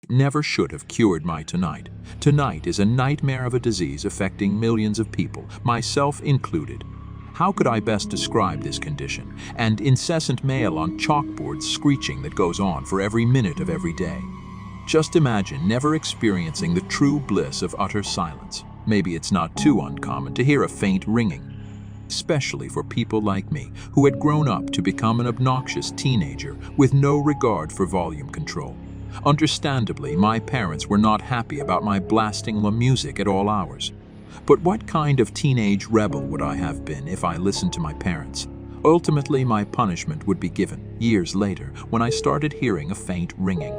never should have cured my tonight. Tonight is a nightmare of a disease affecting millions of people, myself included. How could I best describe this condition? And incessant mail on chalkboards screeching that goes on for every minute of every day. Just imagine never experiencing the true bliss of utter silence. Maybe it's not too uncommon to hear a faint ringing, especially for people like me who had grown up to become an obnoxious teenager with no regard for volume control. Understandably, my parents were not happy about my blasting la music at all hours. But what kind of teenage rebel would I have been if I listened to my parents? Ultimately, my punishment would be given years later when I started hearing a faint ringing.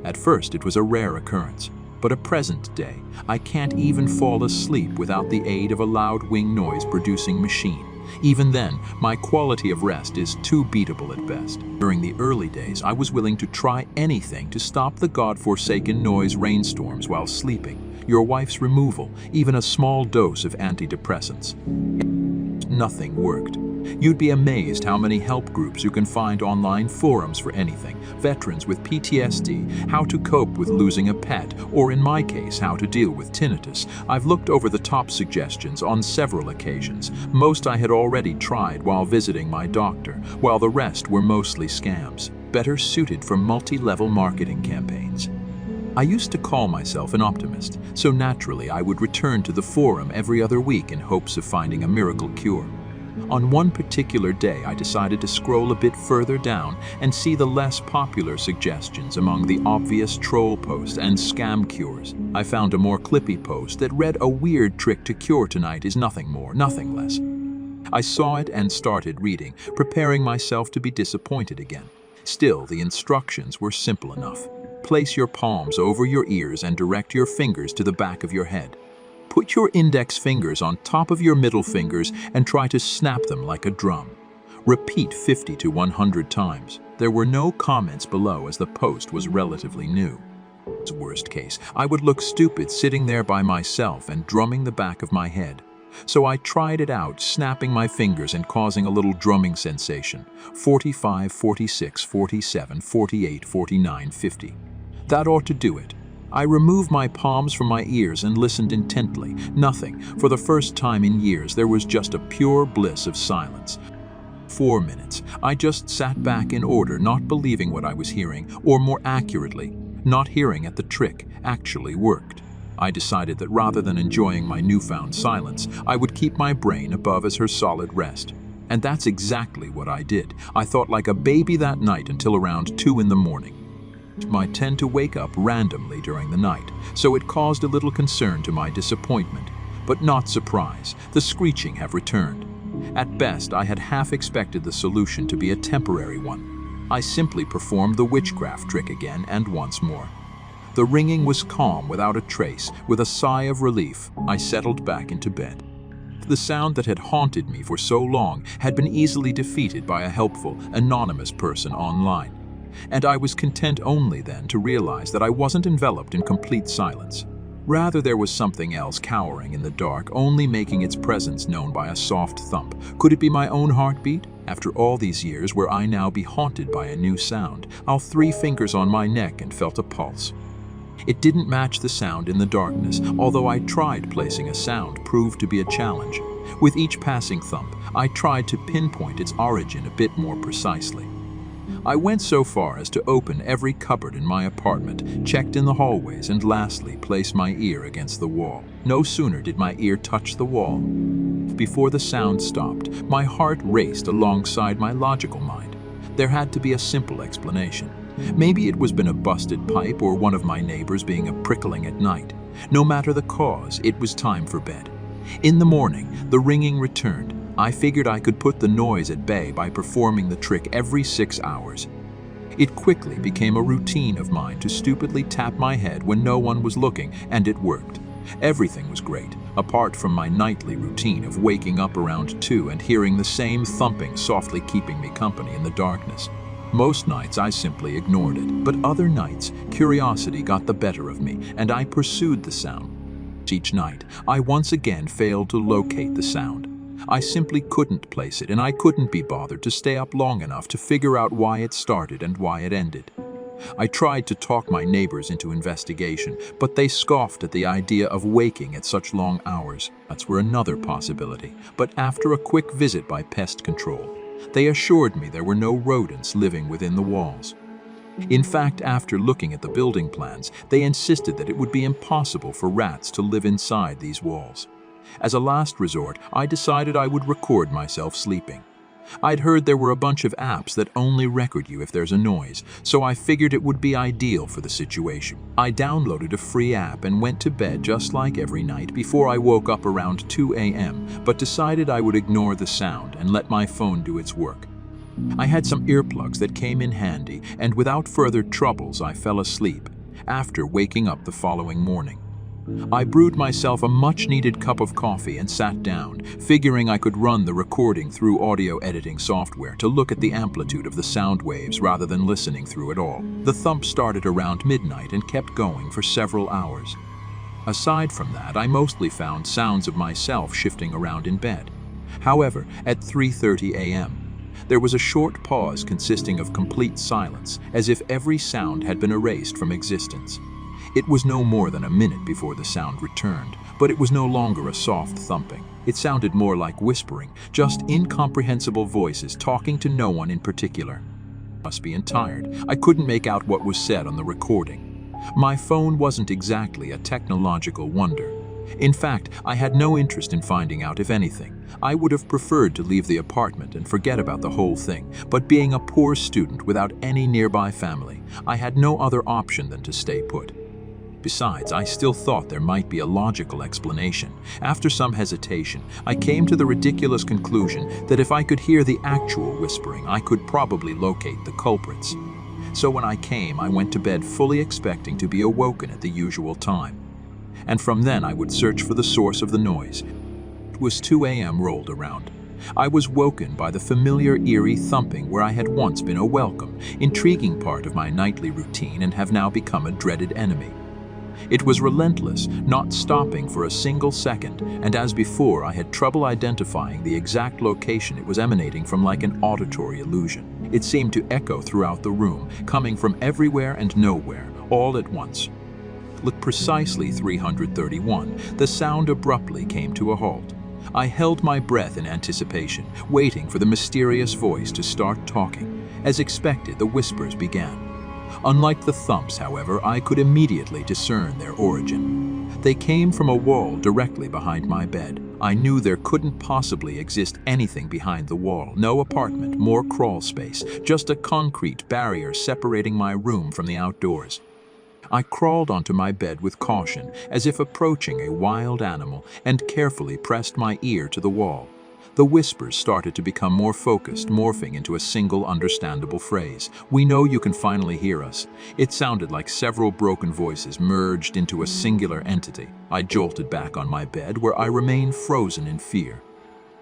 At first, it was a rare occurrence, but at present day, I can't even fall asleep without the aid of a loud wing noise-producing machine. Even then, my quality of rest is too beatable at best. During the early days, I was willing to try anything to stop the godforsaken noise rainstorms while sleeping, your wife's removal, even a small dose of antidepressants. Nothing worked. You'd be amazed how many help groups you can find online, forums for anything, veterans with PTSD, how to cope with losing a pet, or in my case, how to deal with tinnitus. I've looked over the top suggestions on several occasions. Most I had already tried while visiting my doctor, while the rest were mostly scams, better suited for multi-level marketing campaigns. I used to call myself an optimist, so naturally I would return to the forum every other week in hopes of finding a miracle cure. On one particular day, I decided to scroll a bit further down and see the less popular suggestions among the obvious troll posts and scam cures. I found a more clippy post that read, "A weird trick to cure tonight is nothing more, nothing less." I saw it and started reading, preparing myself to be disappointed again. Still, the instructions were simple enough. Place your palms over your ears and direct your fingers to the back of your head. Put your index fingers on top of your middle fingers and try to snap them like a drum. Repeat 50 to 100 times. There were no comments below as the post was relatively new. Worst case, I would look stupid sitting there by myself and drumming the back of my head. So I tried it out, snapping my fingers and causing a little drumming sensation. 45, 46, 47, 48, 49, 50. That ought to do it. I removed my palms from my ears and listened intently. Nothing. For the first time in years, there was just a pure bliss of silence. 4 minutes. I just sat back in order, not believing what I was hearing, or more accurately, not hearing that the trick actually worked. I decided that rather than enjoying my newfound silence, I would keep my brain above as her solid rest. And that's exactly what I did. I thought like a baby that night until around 2 in the morning. I tend to wake up randomly during the night, so it caused a little concern to my disappointment, but not surprise. The screeching have returned. At best, I had half expected the solution to be a temporary one. I simply performed the witchcraft trick again and once more. The ringing was calm without a trace. With a sigh of relief, I settled back into bed. The sound that had haunted me for so long had been easily defeated by a helpful, anonymous person online. And I was content only then to realize that I wasn't enveloped in complete silence. Rather, there was something else cowering in the dark, only making its presence known by a soft thump. Could it be my own heartbeat? After all these years, were I now be haunted by a new sound? I 3 fingers on my neck and felt a pulse. It didn't match the sound in the darkness, although I tried placing a sound proved to be a challenge. With each passing thump, I tried to pinpoint its origin a bit more precisely. I went so far as to open every cupboard in my apartment, checked in the hallways, and lastly placed my ear against the wall. No sooner did my ear touch the wall. Before the sound stopped, my heart raced alongside my logical mind. There had to be a simple explanation. Maybe it was been a busted pipe or one of my neighbors being a prickling at night. No matter the cause, it was time for bed. In the morning, the ringing returned. I figured I could put the noise at bay by performing the trick every 6 hours. It quickly became a routine of mine to stupidly tap my head when no one was looking, and it worked. Everything was great, apart from my nightly routine of waking up around 2 and hearing the same thumping softly keeping me company in the darkness. Most nights I simply ignored it, but other nights curiosity got the better of me, and I pursued the sound. Each night, I once again failed to locate the sound. I simply couldn't place it, and I couldn't be bothered to stay up long enough to figure out why it started and why it ended. I tried to talk my neighbors into investigation, but they scoffed at the idea of waking at such long hours. That's were another possibility, but after a quick visit by pest control, they assured me there were no rodents living within the walls. In fact, after looking at the building plans, they insisted that it would be impossible for rats to live inside these walls. As a last resort, I decided I would record myself sleeping. I'd heard there were a bunch of apps that only record you if there's a noise, so I figured it would be ideal for the situation. I downloaded a free app and went to bed just like every night before I woke up around 2 a.m., but decided I would ignore the sound and let my phone do its work. I had some earplugs that came in handy, and without further troubles I fell asleep, after waking up the following morning. I brewed myself a much-needed cup of coffee and sat down, figuring I could run the recording through audio editing software to look at the amplitude of the sound waves rather than listening through it all. The thump started around midnight and kept going for several hours. Aside from that, I mostly found sounds of myself shifting around in bed. However, at 3:30 a.m., there was a short pause consisting of complete silence, as if every sound had been erased from existence. It was no more than a minute before the sound returned, but it was no longer a soft thumping. It sounded more like whispering, just incomprehensible voices talking to no one in particular. Must be tired. I couldn't make out what was said on the recording. My phone wasn't exactly a technological wonder. In fact, I had no interest in finding out if anything. I would have preferred to leave the apartment and forget about the whole thing, but being a poor student without any nearby family, I had no other option than to stay put. Besides, I still thought there might be a logical explanation. After some hesitation, I came to the ridiculous conclusion that if I could hear the actual whispering, I could probably locate the culprits. So when I came, I went to bed fully expecting to be awoken at the usual time. And from then I would search for the source of the noise. It was 2 a.m. rolled around. I was woken by the familiar eerie thumping where I had once been a welcome, intriguing part of my nightly routine and have now become a dreaded enemy. It was relentless, not stopping for a single second, and as before, I had trouble identifying the exact location it was emanating from, like an auditory illusion. It seemed to echo throughout the room, coming from everywhere and nowhere, all at once. At precisely 331, the sound abruptly came to a halt. I held my breath in anticipation, waiting for the mysterious voice to start talking. As expected, the whispers began. Unlike the thumps, however, I could immediately discern their origin. They came from a wall directly behind my bed. I knew there couldn't possibly exist anything behind the wall, no apartment, more crawl space, just a concrete barrier separating my room from the outdoors. I crawled onto my bed with caution, as if approaching a wild animal, and carefully pressed my ear to the wall. The whispers started to become more focused, morphing into a single understandable phrase. "We know you can finally hear us." It sounded like several broken voices merged into a singular entity. I jolted back on my bed, where I remained frozen in fear.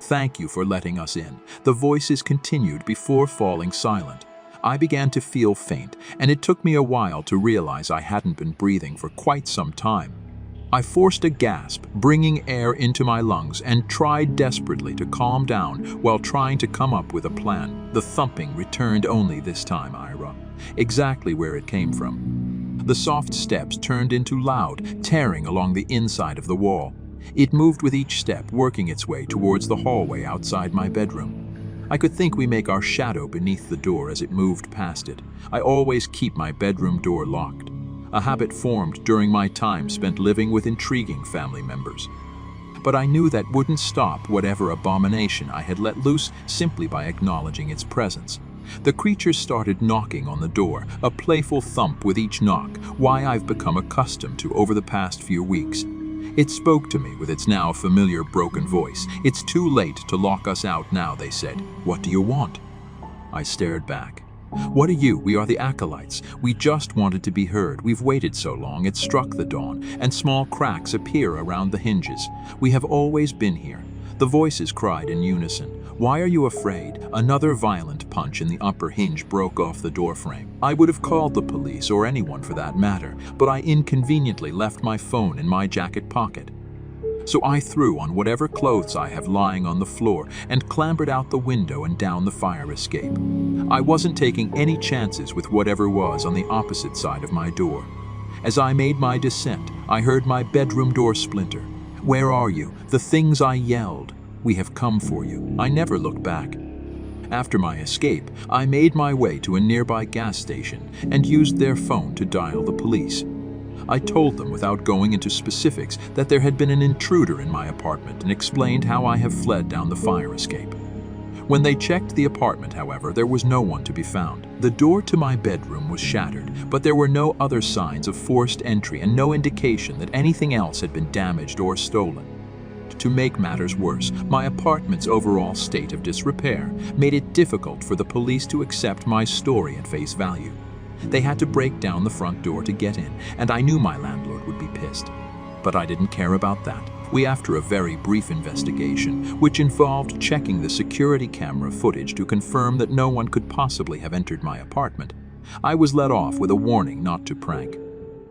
"Thank you for letting us in," the voices continued before falling silent. I began to feel faint, and it took me a while to realize I hadn't been breathing for quite some time. I forced a gasp, bringing air into my lungs, and tried desperately to calm down while trying to come up with a plan. The thumping returned only this time, Ira, exactly where it came from. The soft steps turned into loud, tearing along the inside of the wall. It moved with each step, working its way towards the hallway outside my bedroom. I could think we make our shadow beneath the door as it moved past it. I always keep my bedroom door locked, a habit formed during my time spent living with intriguing family members. But I knew that wouldn't stop whatever abomination I had let loose simply by acknowledging its presence. The creatures started knocking on the door, a playful thump with each knock, why I've become accustomed to over the past few weeks. It spoke to me with its now familiar broken voice. "It's too late to lock us out now," they said. "What do you want?" I stared back. "What are you? We are the acolytes. We just wanted to be heard. We've waited so long, it struck the dawn, and small cracks appear around the hinges. We have always been here." The voices cried in unison. "Why are you afraid?" Another violent punch in the upper hinge broke off the doorframe. I would have called the police, or anyone for that matter, but I inconveniently left my phone in my jacket pocket. So I threw on whatever clothes I have lying on the floor and clambered out the window and down the fire escape. I wasn't taking any chances with whatever was on the opposite side of my door. As I made my descent, I heard my bedroom door splinter. "Where are you? The things I yelled. We have come for you." I never looked back. After my escape, I made my way to a nearby gas station and used their phone to dial the police. I told them without going into specifics that there had been an intruder in my apartment and explained how I have fled down the fire escape. When they checked the apartment, however, there was no one to be found. The door to my bedroom was shattered, but there were no other signs of forced entry and no indication that anything else had been damaged or stolen. To make matters worse, my apartment's overall state of disrepair made it difficult for the police to accept my story at face value. They had to break down the front door to get in, and I knew my landlord would be pissed. But I didn't care about that. After a very brief investigation, which involved checking the security camera footage to confirm that no one could possibly have entered my apartment, I was let off with a warning not to prank.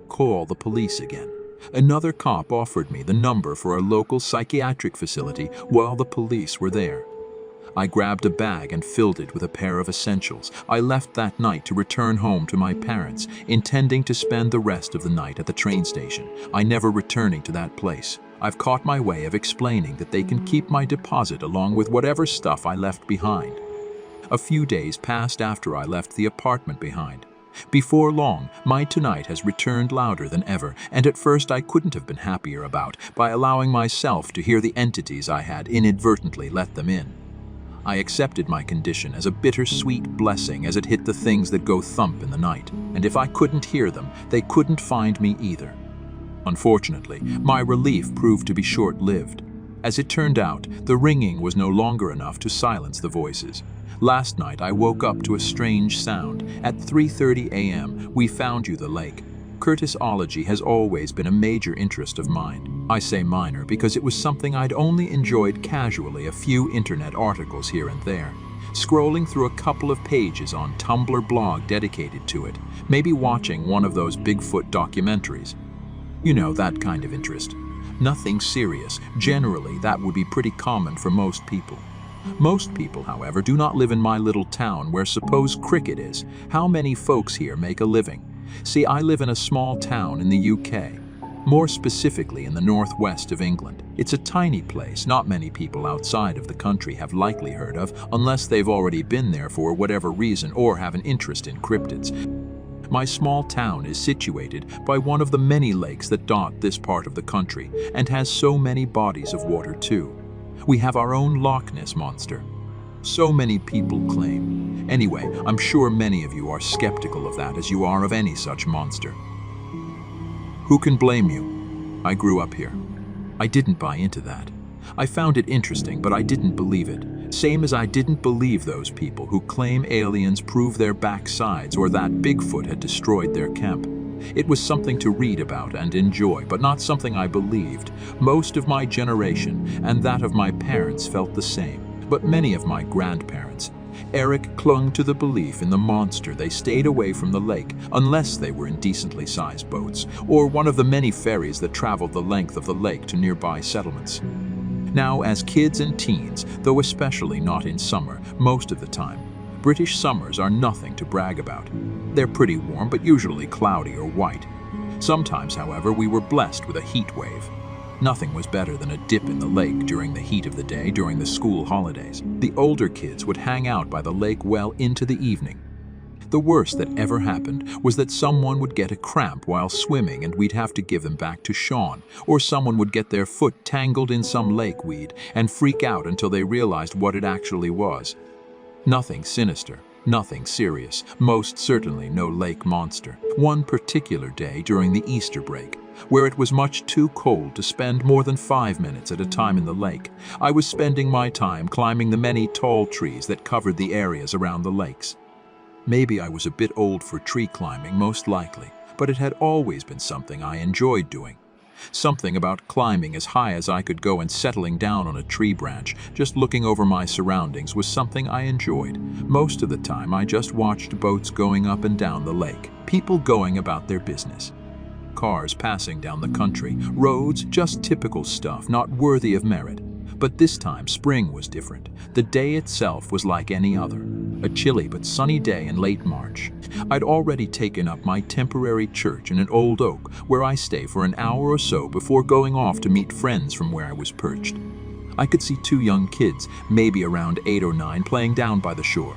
Call the police again. Another cop offered me the number for a local psychiatric facility while the police were there. I grabbed a bag and filled it with a pair of essentials. I left that night to return home to my parents, intending to spend the rest of the night at the train station. I never returning to that place. I've caught my way of explaining that they can keep my deposit along with whatever stuff I left behind. A few days passed after I left the apartment behind. Before long, my tonight has returned louder than ever, and at first I couldn't have been happier about by allowing myself to hear the entities I had inadvertently let them in. I accepted my condition as a bittersweet blessing as it hit the things that go thump in the night, and if I couldn't hear them, they couldn't find me either. Unfortunately, my relief proved to be short-lived. As it turned out, the ringing was no longer enough to silence the voices. Last night I woke up to a strange sound. At 3:30 a.m., we found you the lake. Curtisology has always been a major interest of mine. I say minor because it was something I'd only enjoyed casually, a few internet articles here and there. Scrolling through a couple of pages on Tumblr blog dedicated to it, maybe watching one of those Bigfoot documentaries. You know, that kind of interest. Nothing serious. Generally, that would be pretty common for most people. Most people, however, do not live in my little town where suppose cricket is. How many folks here make a living? See, I live in a small town in the UK, more specifically in the northwest of England. It's a tiny place not many people outside of the country have likely heard of unless they've already been there for whatever reason or have an interest in cryptids. My small town is situated by one of the many lakes that dot this part of the country and has so many bodies of water too. We have our own Loch Ness monster. So many people claim. Anyway, I'm sure many of you are skeptical of that as you are of any such monster. Who can blame you? I grew up here. I didn't buy into that. I found it interesting, but I didn't believe it. Same as I didn't believe those people who claim aliens prove their backsides or that Bigfoot had destroyed their camp. It was something to read about and enjoy, but not something I believed. Most of my generation and that of my parents felt the same, but many of my grandparents. Eric clung to the belief in the monster. They stayed away from the lake unless they were in decently sized boats or one of the many ferries that traveled the length of the lake to nearby settlements. Now, as kids and teens, though especially not in summer, most of the time, British summers are nothing to brag about. They're pretty warm, but usually cloudy or white. Sometimes, however, we were blessed with a heat wave. Nothing was better than a dip in the lake during the heat of the day during the school holidays. The older kids would hang out by the lake well into the evening. The worst that ever happened was that someone would get a cramp while swimming and we'd have to give them back to Sean, or someone would get their foot tangled in some lake weed and freak out until they realized what it actually was. Nothing sinister, nothing serious, most certainly no lake monster. One particular day during the Easter break, where it was much too cold to spend more than 5 minutes at a time in the lake, I was spending my time climbing the many tall trees that covered the areas around the lakes. Maybe I was a bit old for tree climbing, most likely, but it had always been something I enjoyed doing. Something about climbing as high as I could go and settling down on a tree branch, just looking over my surroundings, was something I enjoyed. Most of the time I just watched boats going up and down the lake, people going about their business. cars passing down the country, roads just typical stuff, not worthy of merit. But this time, spring was different. The day itself was like any other. A chilly but sunny day in late March. I'd already taken up my temporary church in an old oak, where I stay for an hour or so before going off to meet friends from where I was perched. I could see two young kids, maybe around 8 or 9, playing down by the shore.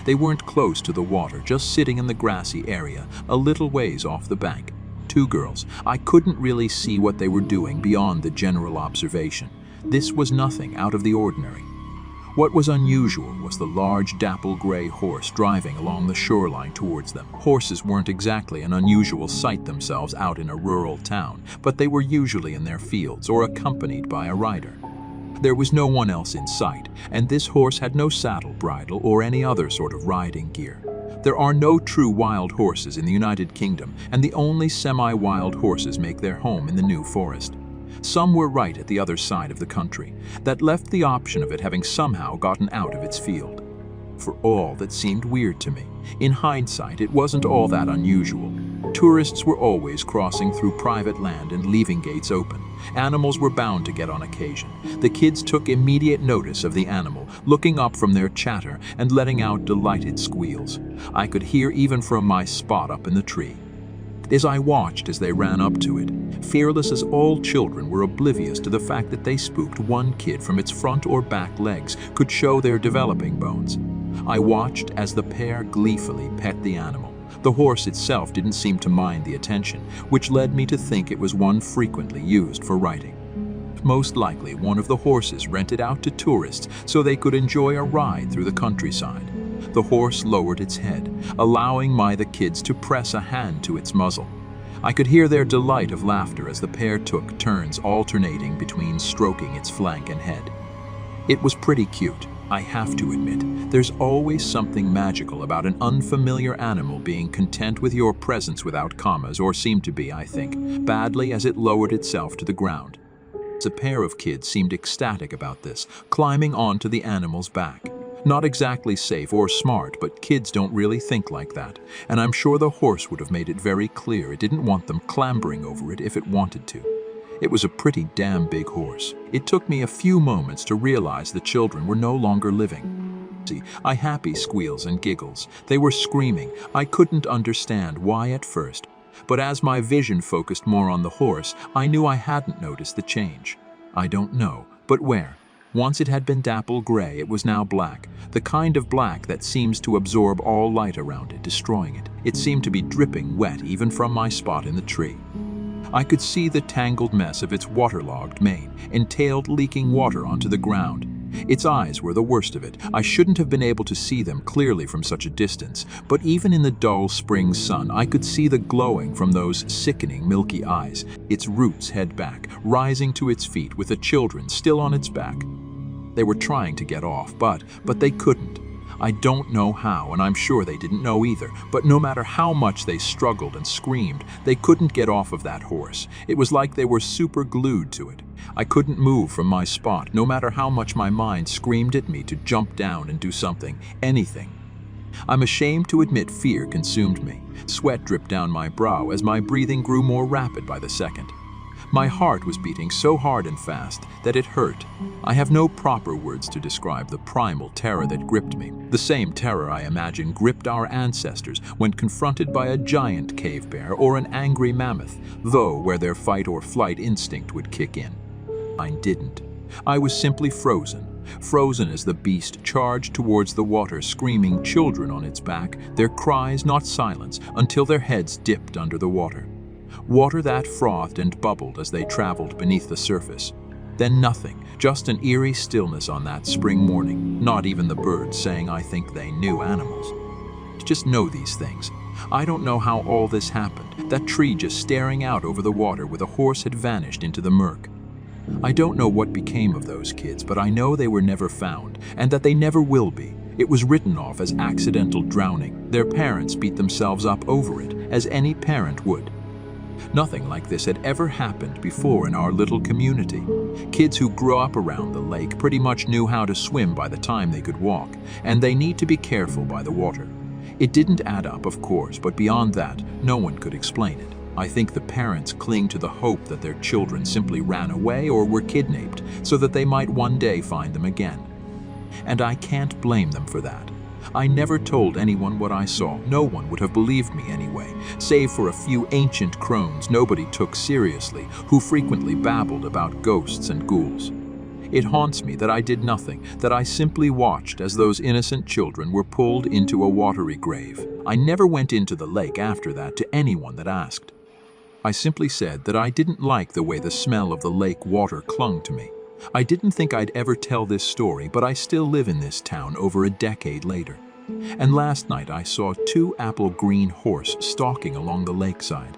They weren't close to the water, just sitting in the grassy area, a little ways off the bank. Two girls. I couldn't really see what they were doing beyond the general observation. This was nothing out of the ordinary. What was unusual was the large dapple gray horse driving along the shoreline towards them. Horses weren't exactly an unusual sight themselves out in a rural town, but they were usually in their fields or accompanied by a rider. There was no one else in sight, and this horse had no saddle, bridle, or any other sort of riding gear. There are no true wild horses in the United Kingdom, and the only semi-wild horses make their home in the New Forest. Some were right at the other side of the country. That left the option of it having somehow gotten out of its field. For all that seemed weird to me, in hindsight it wasn't all that unusual. Tourists were always crossing through private land and leaving gates open. Animals were bound to get on occasion. The kids took immediate notice of the animal, looking up from their chatter and letting out delighted squeals. I could hear even from my spot up in the tree. As I watched as they ran up to it, fearless as all children were oblivious to the fact that they spooked one kid from its front or back legs, could show their developing bones. I watched as the pair gleefully pet the animal. The horse itself didn't seem to mind the attention, which led me to think it was one frequently used for riding. Most likely one of the horses rented out to tourists so they could enjoy a ride through the countryside. The horse lowered its head, allowing the kids to press a hand to its muzzle. I could hear their delight of laughter as the pair took turns alternating between stroking its flank and head. It was pretty cute, I have to admit. There's always something magical about an unfamiliar animal being content with your presence without commas, or seemed to be, I think, badly as it lowered itself to the ground. A pair of kids seemed ecstatic about this, climbing onto the animal's back. Not exactly safe or smart, but kids don't really think like that, and I'm sure the horse would have made it very clear it didn't want them clambering over it if it wanted to. It was a pretty damn big horse. It took me a few moments to realize the children were no longer living. See, I happy squeals and giggles. They were screaming. I couldn't understand why at first, but as my vision focused more on the horse, I knew I hadn't noticed the change. I don't know, but where? Once it had been dapple gray, it was now black, the kind of black that seems to absorb all light around it, destroying it. It seemed to be dripping wet even from my spot in the tree. I could see the tangled mess of its waterlogged mane, entailed leaking water onto the ground. Its eyes were the worst of it. I shouldn't have been able to see them clearly from such a distance, but even in the dull spring sun, I could see the glowing from those sickening milky eyes. Its roots head back, rising to its feet with the children still on its back. They were trying to get off, but they couldn't. I don't know how, and I'm sure they didn't know either, but no matter how much they struggled and screamed, they couldn't get off of that horse. It was like they were super glued to it. I couldn't move from my spot, no matter how much my mind screamed at me to jump down and do something, anything. I'm ashamed to admit fear consumed me. Sweat dripped down my brow as my breathing grew more rapid by the second. My heart was beating so hard and fast that it hurt. I have no proper words to describe the primal terror that gripped me. The same terror I imagine gripped our ancestors when confronted by a giant cave bear or an angry mammoth, though where their fight or flight instinct would kick in. Mine didn't. I was simply frozen. Frozen as the beast charged towards the water, screaming children on its back, their cries not silenced until their heads dipped under the water. Water that frothed and bubbled as they traveled beneath the surface. Then nothing, just an eerie stillness on that spring morning, not even the birds saying I think they knew animals. Just know these things. I don't know how all this happened, that tree just staring out over the water where the horse had vanished into the murk. I don't know what became of those kids, but I know they were never found, and that they never will be. It was written off as accidental drowning. Their parents beat themselves up over it, as any parent would. Nothing like this had ever happened before in our little community. Kids who grew up around the lake pretty much knew how to swim by the time they could walk, and they need to be careful by the water. It didn't add up, of course, but beyond that, no one could explain it. I think the parents cling to the hope that their children simply ran away or were kidnapped so that they might one day find them again. And I can't blame them for that. I never told anyone what I saw. No one would have believed me anyway, save for a few ancient crones nobody took seriously, who frequently babbled about ghosts and ghouls. It haunts me that I did nothing, that I simply watched as those innocent children were pulled into a watery grave. I never went into the lake after that to anyone that asked. I simply said that I didn't like the way the smell of the lake water clung to me. I didn't think I'd ever tell this story, but I still live in this town over a decade later. And last night I saw two apple-green horse stalking along the lakeside.